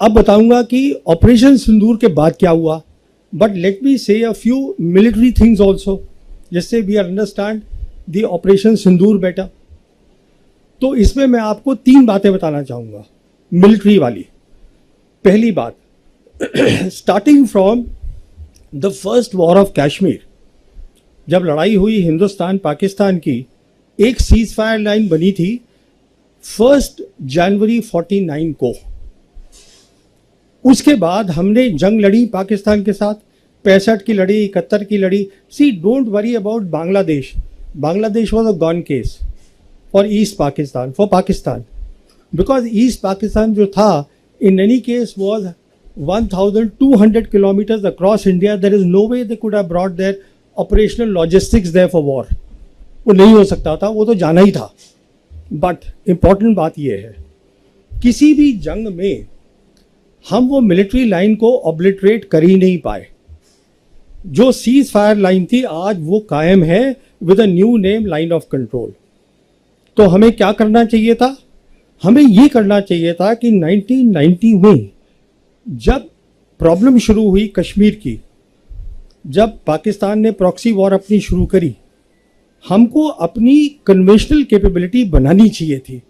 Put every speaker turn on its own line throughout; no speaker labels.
अब बताऊंगा कि ऑपरेशन सिंदूर के बाद क्या हुआ, but let me say a few military things also, जिससे we understand the operation Sindoor better. तो इसमें मैं आपको 3 बातें बताना चाहूँगा मिलिट्री वाली। पहली बात, starting from the first war of Kashmir, जब लड़ाई हुई हिंदुस्तान पाकिस्तान की, एक सीज फायर लाइन बनी थी 1 जनवरी 49 को। उसके बाद हमने जंग लड़ी पाकिस्तान के साथ, 65 की लड़ी, 71 की लड़ी। See don't worry about Bangladesh, Bangladesh was a gone case for East Pakistan, for Pakistan, because East Pakistan जो था in any case was 1200 kilometers across India. There is no way they could have brought their operational logistics there for war. वो नहीं हो सकता था, वो तो जाना ही था। बट इम्पॉर्टेंट बात ये है, किसी भी जंग में हम वो मिलिट्री लाइन को ऑब्लिटरेट कर ही नहीं पाए। जो सीज फायर लाइन थी आज वो कायम है with a new name, line of control. तो हमें क्या करना चाहिए था? हमें ये करना चाहिए था कि 1990 में जब प्रॉब्लम शुरू हुई कश्मीर की, जब पाकिस्तान ने प्रॉक्सी वॉर अपनी शुरू करी, हमको अपनी कन्वेंशनल कैपेबिलिटी बनानी चाहिए थी।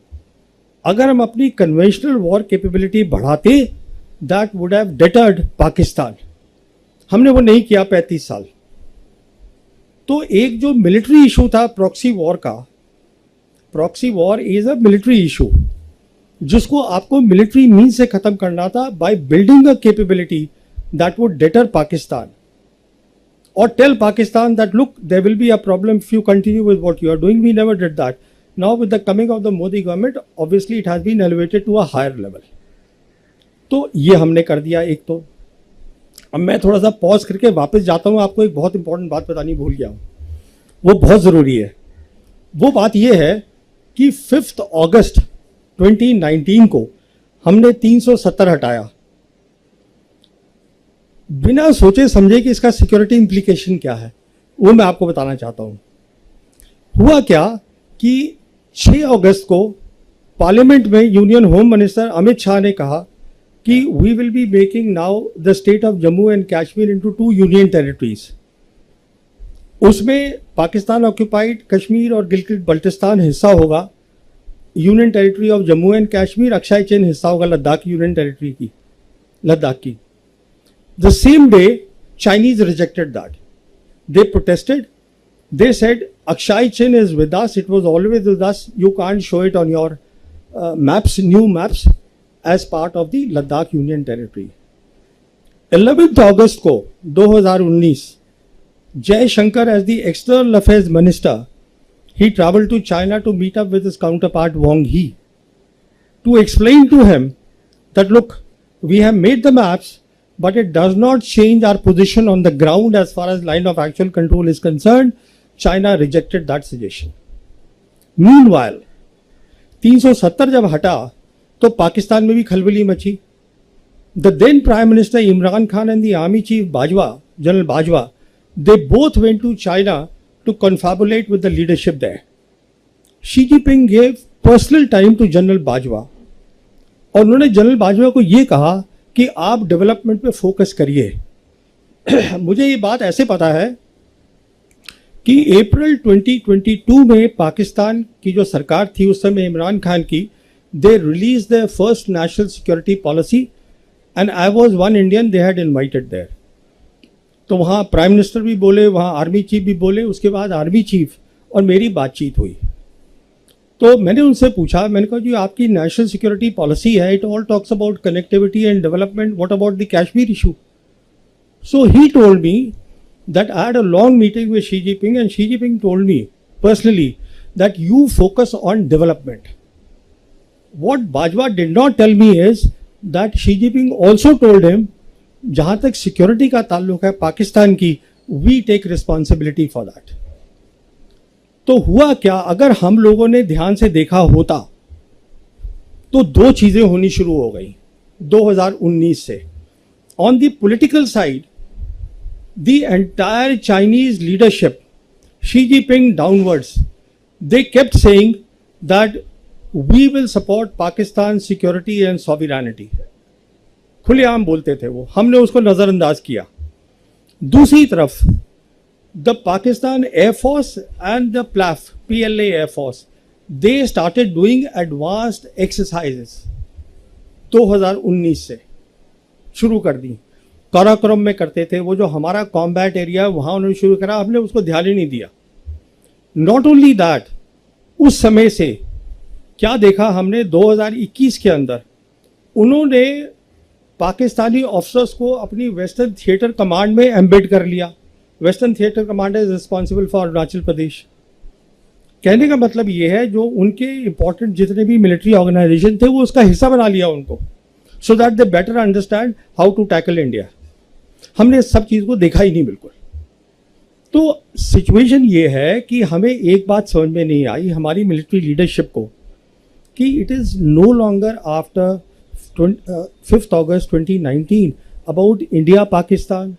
अगर हम अपनी कन्वेंशनल वॉर कैपेबिलिटी बढ़ाते, that would have deterred Pakistan. हमने वो नहीं किया 35 साल। तो एक जो मिलिट्री इशू था प्रॉक्सी वॉर का, proxy war is a military issue, जिसको आपको मिलिट्री मीन्स से खत्म करना था by building a capability that would deter Pakistan और tell Pakistan that look there will be a problem if you continue with what you are doing. We never did that. Now with the coming of the Modi government, obviously it has been elevated to a higher level. तो ये हमने कर दिया एक। तो अब मैं थोड़ा सा पॉज करके वापस जाता हूँ, आपको एक बहुत इंपॉर्टेंट बात बतानी भूल गया हूँ, वो बहुत ज़रूरी है। वो बात ये है कि 5 अगस्त 2019 को हमने 370 हटाया, बिना सोचे समझे कि इसका सिक्योरिटी इंप्लीकेशन क्या है, वो मैं आपको बताना चाहता हूं। हुआ क्या कि 6 अगस्त को पार्लियामेंट में union home minister Amit Shah ने कहा कि we will be making now the state of Jammu and Kashmir into 2 union territories. उसमें पाकिस्तान ऑक्यूपाइड कश्मीर और गिलगित बल्टिस्तान हिस्सा होगा, union territory of Jammu and Kashmir, Aksai Chin हिस्सा होगा लद्दाख यूनियन टेरिटरी की, लद्दाख की। The same day Chinese rejected that, they protested, they said Aksai Chin is with us, it was always with us, you can't show it on your maps, new maps as part of the Ladakh union territory. 11 अगस्त को 2019 Jaishankar as the external affairs minister, he traveled to China to meet up with his counterpart Wang Yi to explain to him that look, we have made the maps, but it does not change our position on the ground as far as line of actual control is concerned. China rejected that suggestion. Meanwhile, 370 जब हटा तो पाकिस्तान में भी खलबली मची। The then Prime Minister Imran Khan and the Army Chief Bajwa, General Bajwa, they both went to China to confabulate with the leadership there. Xi Jinping gave personal time to general Bajwa और उन्होंने general Bajwa को ये कहा कि आप development पे focus करिए। मुझे ये बात ऐसे पता है कि अप्रैल 2022 में पाकिस्तान की जो सरकार थी उस समय इमरान खान की, they release the first national security policy and I was one Indian they had invited there. तो वहाँ प्राइम मिनिस्टर भी बोले, वहाँ आर्मी चीफ भी बोले, उसके बाद आर्मी चीफ और मेरी बातचीत हुई। तो मैंने उनसे पूछा, मैंने कहा जी आपकी नेशनल सिक्योरिटी पॉलिसी है, it all talks about connectivity and development, what about the Kashmir issue? So he told me that I had a long meeting with Xi Jinping and Xi Jinping told me personally that you focus on development. What Bajwa did not tell me is that Xi Jinping also told him, जहां तक security का ताल्लुक है पाकिस्तान की, we take responsibility for that. तो हुआ क्या, अगर हम लोगों ने ध्यान से देखा होता तो 2 चीजें होनी शुरू हो गई 2019 से। On the political side, the entire Chinese leadership, Xi Jinping downwards, they kept saying that we will support Pakistan security and sovereignty. खुलेआम बोलते थे वो, हमने उसको नज़रअंदाज किया। दूसरी तरफ the Pakistan air force and the PLAAF PLA air force, they started doing advanced exercises 2019 से शुरू कर दी। काराकोरम में करते थे, वो जो हमारा कॉम्बैट एरिया है वहाँ उन्होंने शुरू करा, हमने उसको ध्यान ही नहीं दिया। नॉट ओनली दैट, उस समय से क्या देखा हमने 2021 के अंदर उन्होंने पाकिस्तानी ऑफिसर्स को अपनी वेस्टर्न थिएटर कमांड में एम्बेड कर लिया। Western theatre command is responsible for Arunachal Pradesh. कहने का मतलब ये है जो उनके इंपॉर्टेंट जितने भी मिलिट्री ऑर्गेनाइजेशन थे वो उसका हिस्सा बना लिया उनको, so that they better understand how to tackle India. हमने इस सब चीज़ को देखा ही नहीं बिल्कुल। तो सिचुएशन ये है कि हमें एक बात समझ में नहीं आई हमारी मिलिट्री लीडरशिप को कि it is no longer after 5th August 2019 about India Pakistan,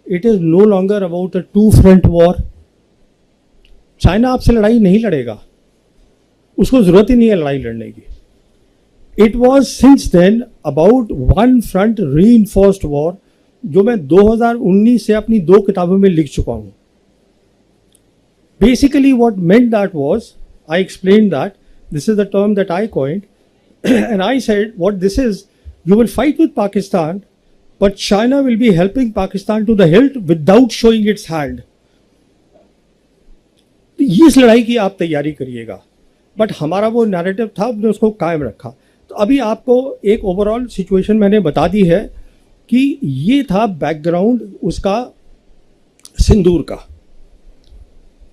it is no longer about a 2 front war. China आपसे लड़ाई नहीं लड़ेगा, उसको ज़रूरत ही नहीं है लड़ाई लड़ने की। It was since then about 1 front reinforced war, जो मैं 2019 से अपनी 2 किताबों में लिख चुका हूँ। Basically what meant that was, I explained that, this is the term that I coined, and I said what this is, you will fight with Pakistan, but China will be helping Pakistan to the hilt without showing its hand. इस लड़ाई की आप तैयारी करिएगा, but हमारा वो narrative था, हमने उसको कायम रखा। तो अभी आपको एक ओवरऑल सिचुएशन मैंने बता दी है कि ये था बैकग्राउंड उसका सिंदूर का।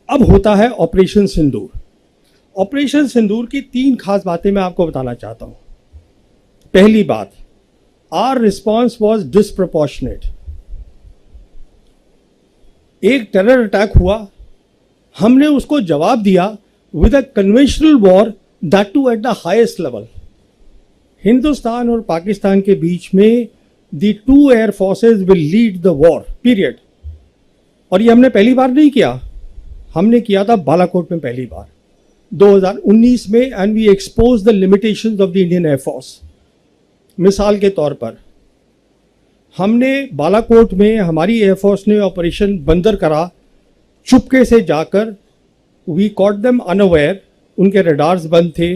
अब होता है ऑपरेशन सिंदूर। ऑपरेशन सिंदूर की 3 खास बातें मैं आपको बताना चाहता हूं। पहली बात, आवर रिस्पॉन्स वॉज डिसप्रोपोर्शनेट। एक टेरर अटैक हुआ, हमने उसको जवाब दिया with a conventional war, that too at the highest level. Hindustan और पाकिस्तान के बीच में the 2 air forces will lead the war period. और ये हमने पहली बार नहीं किया, हमने किया था बालाकोट में पहली बार 2019 में, and we expose the limitations of the Indian air force. मिसाल के तौर पर हमने बालाकोट में हमारी एयरफोर्स ने ऑपरेशन बंदर करा, चुपके से जाकर वी कॉट देम अनअवेयर, उनके रडार्स बंद थे,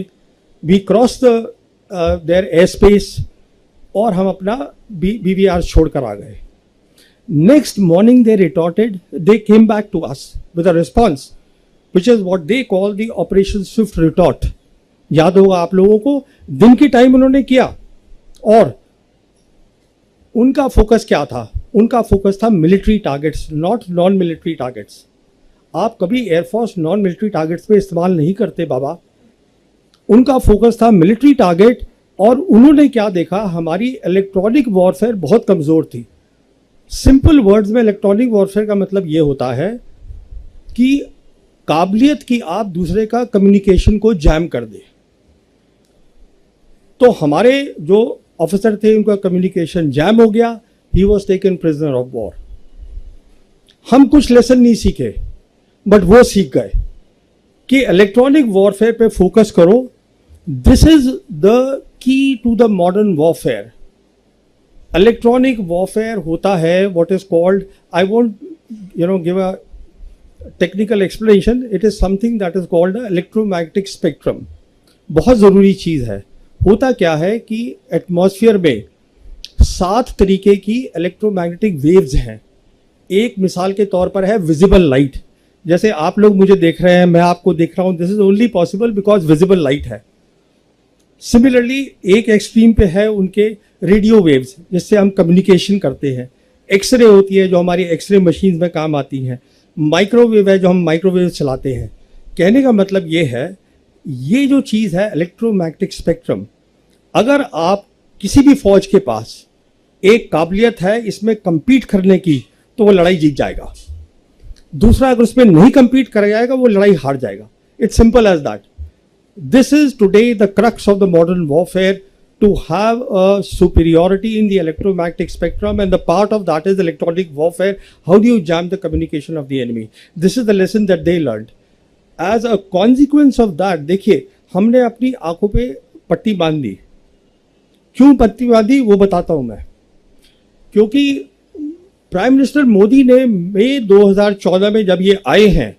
we cross the their air space और हम अपना BVR छोड़कर आ गए। Next morning they retorted, they came back to us with a response, which is what they call the Operation Swift Retort. याद होगा आप लोगों को, दिन की टाइम उन्होंने किया और उनका फोकस क्या था? उनका फोकस था military targets, not non military targets. आप कभी एयरफोर्स नॉन मिलिट्री टारगेट्स पे इस्तेमाल नहीं करते बाबा। उनका फोकस था मिलिट्री टारगेट, और उन्होंने क्या देखा, हमारी इलेक्ट्रॉनिक वॉरफेयर बहुत कमज़ोर थी। सिंपल वर्ड्स में इलेक्ट्रॉनिक वॉरफेयर का मतलब ये होता है कि काबिलियत की आप दूसरे का कम्युनिकेशन को जैम कर दे। तो हमारे जो ऑफिसर थे उनका कम्युनिकेशन जैम हो गया, he was taken prisoner of war. हम कुछ लेसन नहीं सीखे, बट वो सीख गए कि इलेक्ट्रॉनिक वॉरफेयर पे फोकस करो। This is the key to the modern warfare. Electronic warfare होता है what is called, I won't give a technical explanation, it is something that is called electromagnetic spectrum. बहुत ज़रूरी चीज़ है। होता क्या है कि एटमॉस्फेयर में 7 तरीके की इलेक्ट्रोमैग्नेटिक वेव्स हैं। एक मिसाल के तौर पर है विजिबल लाइट। जैसे आप लोग मुझे देख रहे हैं, मैं आपको देख रहा हूँ, this is only possible because visible light है। सिमिलरली एक एक्सट्रीम पे है उनके रेडियो वेव्स, जिससे हम कम्युनिकेशन करते हैं। एक्सरे होती है जो हमारी एक्सरे मशीन में काम आती हैं। माइक्रोवेव है जो हम माइक्रोवेव चलाते हैं। कहने का मतलब ये है, ये जो चीज़ है इलेक्ट्रोमैग्नेटिक स्पेक्ट्रम, अगर आप किसी भी फौज के पास एक काबिलियत है इसमें compete करने की, तो वो लड़ाई जीत जाएगा। दूसरा अगर उसमें नहीं compete कर जाएगा, वो लड़ाई हार जाएगा। It's simple as that. This is today the crux of the modern warfare, to have a superiority in the electromagnetic spectrum, and the part of that is electronic warfare. How do you jam the communication of the enemy? This is the lesson that they learned. As a consequence of that, देखिए हमने अपनी आंखों पे पट्टी बांध दी। क्यों पट्टी बांधी वो बताता हूँ मैं। क्योंकि प्राइम मिनिस्टर मोदी ने मई 2014 में जब ये आए हैं,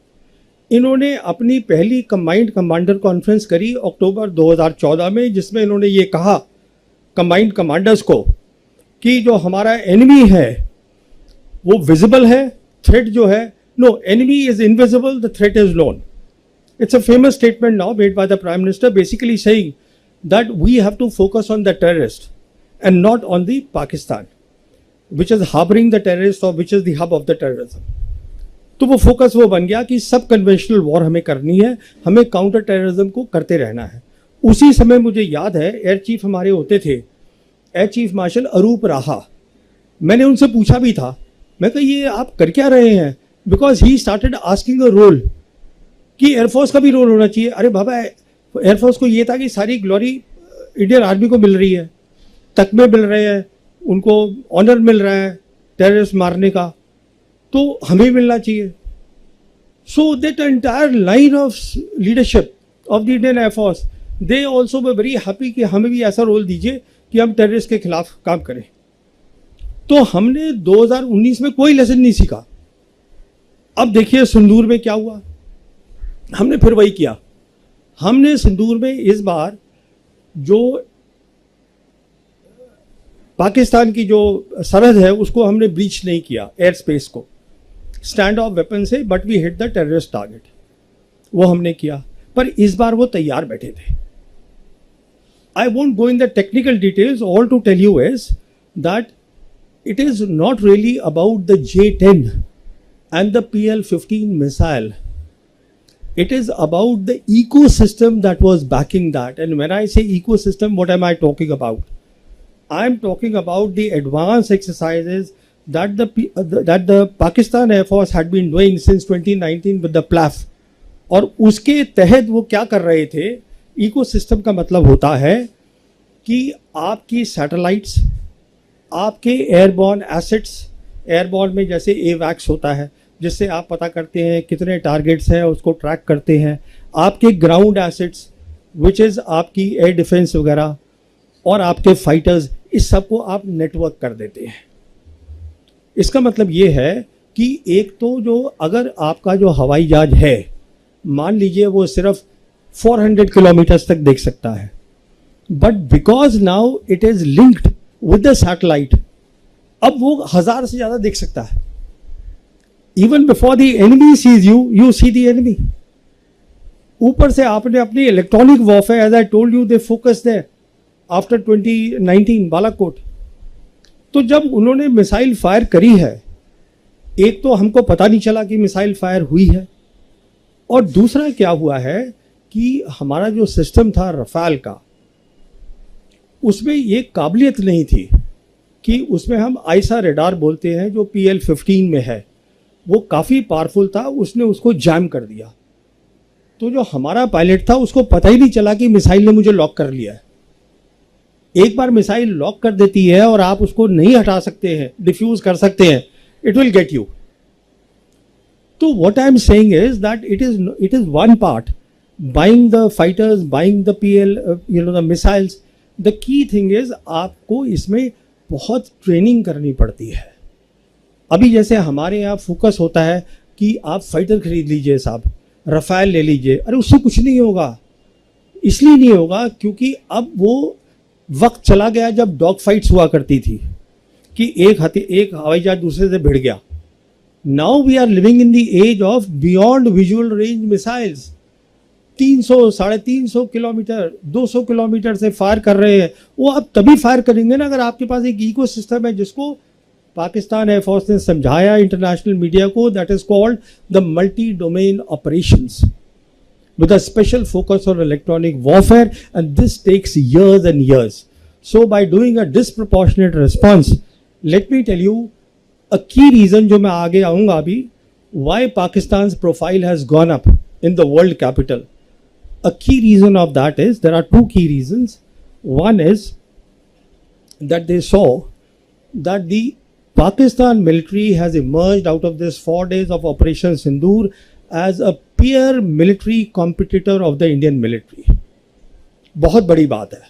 इन्होंने अपनी पहली कंबाइंड कमांडर कॉन्फ्रेंस करी अक्टूबर 2014 में, जिसमें इन्होंने ये कहा कंबाइंड कमांडर्स को कि जो हमारा एनिमी है वो विजिबल है, थ्रेट जो है, no, enemy is invisible, the threat is known. It's a famous statement now made by the Prime Minister, basically saying that we have to focus on the terrorist and not on the Pakistan, which is harboring the terrorists or which is the hub of the terrorism. तो वो focus वो बन गया कि सब conventional war हमें करनी है, हमें काउंटर टेररिज्म को करते रहना है. उसी समय मुझे याद है एयर चीफ हमारे होते थे, एयर चीफ मार्शल अरूप राहा. मैंने उनसे पूछा भी था, मैं कहा ये आप कर क्या रहे हैं, because he started asking a role कि एयरफोर्स का भी रोल होना चाहिए. अरे बाबा, एयरफोर्स को ये था कि सारी ग्लोरी इंडियन आर्मी को मिल रही है, तकमे मिल रहे हैं, उनको ऑनर मिल रहा है टेररिस्ट मारने का, तो हमें मिलना चाहिए. So that entire line of leadership of the Indian air force, they also were very happy कि हमें भी ऐसा रोल दीजिए कि हम टेररिस्ट के खिलाफ काम करें. तो हमने 2019 में कोई लेसन नहीं सीखा. अब देखिए सिंदूर में क्या हुआ, हमने फिर वही किया. हमने सिंदूर में इस बार जो पाकिस्तान की जो सरहद है उसको हमने ब्रीच नहीं किया, एयर स्पेस को, स्टैंड ऑफ वेपन से, but we hit the terrorist target, वो हमने किया. पर इस बार वो तैयार बैठे थे. I won't go in the technical details, all to tell you is that it is not really about the J-10 and the PL-15 missile. It is about the ecosystem that was backing that. And when I say ecosystem, what am I talking about? I am talking about the advanced exercises that the Pakistan Air Force had been doing since 2019 with the PLAF. और उसके तहत वो क्या कर रहे थे, ecosystem का मतलब होता है कि आपकी सैटेलाइट्स, आपके एयरबॉर्न एसेट्स, एयरबॉर्न में जैसे AWACS होता है जिससे आप पता करते हैं कितने टारगेट्स हैं, उसको ट्रैक करते हैं, आपके ग्राउंड एसेट्स विच इज़ आपकी एयर डिफेंस वगैरह, और आपके फाइटर्स, इस सब को आप नेटवर्क कर देते हैं. इसका मतलब ये है कि एक तो जो अगर आपका जो हवाई जहाज है, मान लीजिए वो सिर्फ 400 किलोमीटर्स तक देख सकता है, but because now it is linked with the satellite, अब वो 1000 से ज़्यादा देख सकता है. Even before the enemy sees you, you see the enemy. ऊपर से आपने अपनी electronic warfare, as I told you, they focus there after 2019 Balakot. तो जब उन्होंने मिसाइल फायर करी है, एक तो हमको पता नहीं चला कि मिसाइल फायर हुई है, और दूसरा क्या हुआ है कि हमारा जो सिस्टम था रफाल का, उसमें ये काबिलियत नहीं थी कि उसमें हम आइसा रेडार बोलते हैं जो PL-15 में है, वो काफ़ी पावरफुल था, उसने उसको जैम कर दिया. तो जो हमारा पायलट था उसको पता ही नहीं चला कि मिसाइल ने मुझे लॉक कर लिया है. एक बार मिसाइल लॉक कर देती है और आप उसको नहीं हटा सकते हैं, डिफ्यूज कर सकते हैं, इट विल गेट यू. तो what I am saying is that it is one part, buying the fighters, buying the PL, the missiles. The key thing is आपको इसमें बहुत ट्रेनिंग करनी पड़ती है. अभी जैसे हमारे यहाँ फोकस होता है कि आप फाइटर खरीद लीजिए साहब, रफाल ले लीजिए, अरे उससे कुछ नहीं होगा. इसलिए नहीं होगा क्योंकि अब वो वक्त चला गया जब डॉग फाइट्स हुआ करती थी कि एक हवाई जहाज दूसरे से भिड़ गया. Now we are living in the as of beyond visual range missiles. 300, 350 kilometre, 200 kilometre से फायर कर रहे हैं. वो आप तभी फायर करेंगे ना अगर आपके पास एक इकोसिस्टम है, जिसको पाकिस्तान एयरफोर्स ने समझाया इंटरनेशनल मीडिया को, that is called the multi domain operations with a special focus on electronic warfare, and this takes years and years. So by doing a disproportionate response, let me tell you a key reason जो मैं आगे आऊँगा अभी, why Pakistan's profile has gone up in the world capital. A key reason of that is, there are two key reasons. One is that they saw that the Pakistan military has emerged out of this 4 days of Operation Sindoor as a peer military competitor of the Indian military. बहुत बड़ी बात है,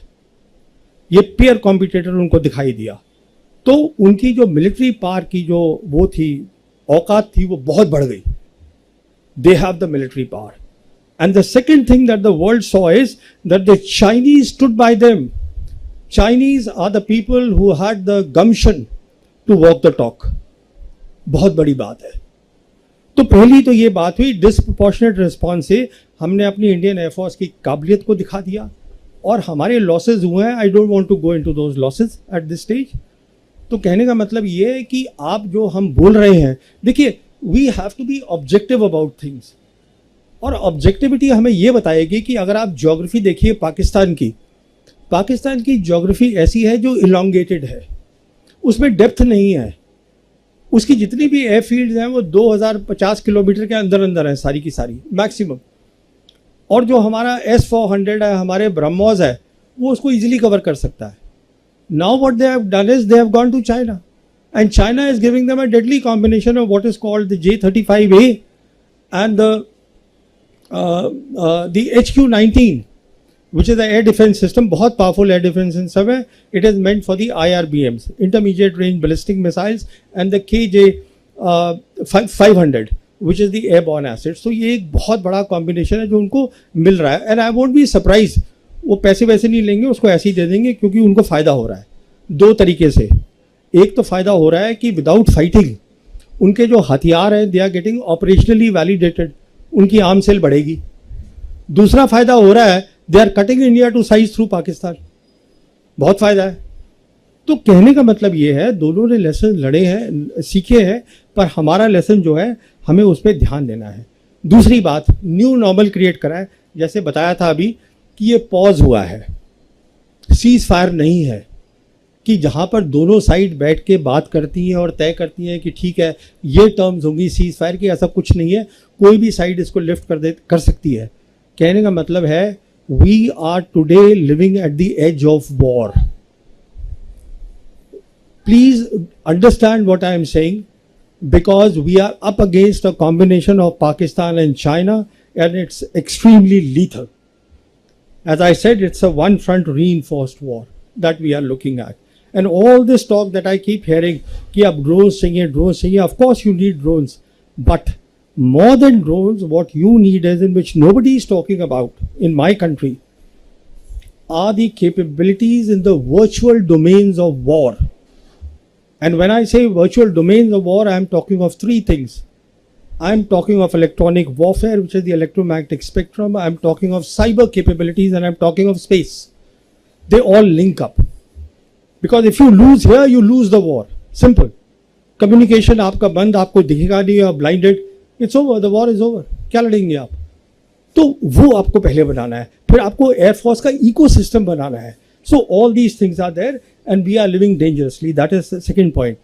ये peer competitor उनको दिखाई दिया. तो उनकी जो मिलिट्री पावर की जो वो थी, औकात थी, वो बहुत बढ़ गई. They have the military power. And the second thing that the world saw is that the Chinese stood by them. Chinese are the people who had the gumption to walk the talk. बहुत बड़ी बात है. तो पहली तो ये बात हुई, डिसप्रोपोर्शनेट रिस्पॉन्स से हमने अपनी इंडियन एयरफोर्स की काबिलियत को दिखा दिया और हमारे लॉसेज हुए हैं. I don't want to go into those losses at this stage. तो कहने का मतलब ये है कि आप जो हम बोल रहे हैं, देखिए, we have to be objective about things. और ऑब्जेक्टिविटी हमें ये बताएगी कि अगर आप ज्योग्राफी देखिए पाकिस्तान की ज्योग्राफी ऐसी है जो इलोंगेटेड है, उसमें डेप्थ नहीं है. उसकी जितनी भी एयरफील्ड्स हैं वो 2050 किलोमीटर के अंदर अंदर हैं सारी की सारी मैक्सिमम. और जो हमारा S-400 है, हमारे ब्रह्मोस है, वो उसको इजीली कवर कर सकता है. Now what they have done is they have gone to China and China is giving them a deadly combination of what is called the J-35A and the HQ-19, which is the air defense system, बहुत powerful air defense system है. It is meant for the IRBMs, intermediate range ballistic missiles, and the KJ-500, which is the airborne assets. तो ये एक बहुत बड़ा combination है जो उनको मिल रहा है. And I won't be surprised, वो पैसे वैसे नहीं लेंगे, उसको ऐसे ही दे देंगे क्योंकि उनको फ़ायदा हो रहा है दो तरीके से. एक तो फ़ायदा हो रहा है कि विदाउट फाइटिंग उनके जो हथियार हैं they are getting operationally validated, उनकी आर्म सेल बढ़ेगी. दूसरा फ़ायदा हो रहा है, they are cutting India to size through Pakistan. बहुत फ़ायदा है. तो कहने का मतलब ये है, दोनों ने लेसन लड़े हैं, सीखे हैं, पर हमारा लेसन जो है हमें उस पर ध्यान देना है. दूसरी बात, न्यू नॉर्मल क्रिएट करा है. जैसे बताया था अभी कि ये पॉज हुआ है, सीज फायर नहीं है कि जहाँ पर दोनों साइड बैठ के बात करती हैं और तय करती हैं कि ठीक है ये टर्म्स होंगी सीज फायर की. ऐसा कुछ नहीं है, कोई भी साइड इसको लिफ्ट कर सकती है. कहने का मतलब है we are today living at the as of war. Please understand what I am saying, because we are up against a combination of Pakistan and China and it's extremely lethal. As I said, it's a one-front reinforced war that we are looking at. And all this talk that I keep hearing, कि अब drones चाहिए, of course you need drones. But more than drones, what you need is, in which nobody is talking about in my country, are the capabilities in the virtual domains of war. And when I say virtual domains of war, I am talking of three things. I am talking of electronic warfare, which is the electromagnetic spectrum. I am talking of cyber capabilities, and I am talking of space. They all link up. Because if you lose here, you lose the war. Simple. Communication आपका बंद, आपको दिखेगा नहीं, आप blinded. It's over. The war is over. क्या लड़ेंगे आप? तो वो आपको पहले बनाना है. फिर आपको एयरफोर्स का इकोसिस्टम बनाना है. So all these things are there, and we are living dangerously. That is the second point.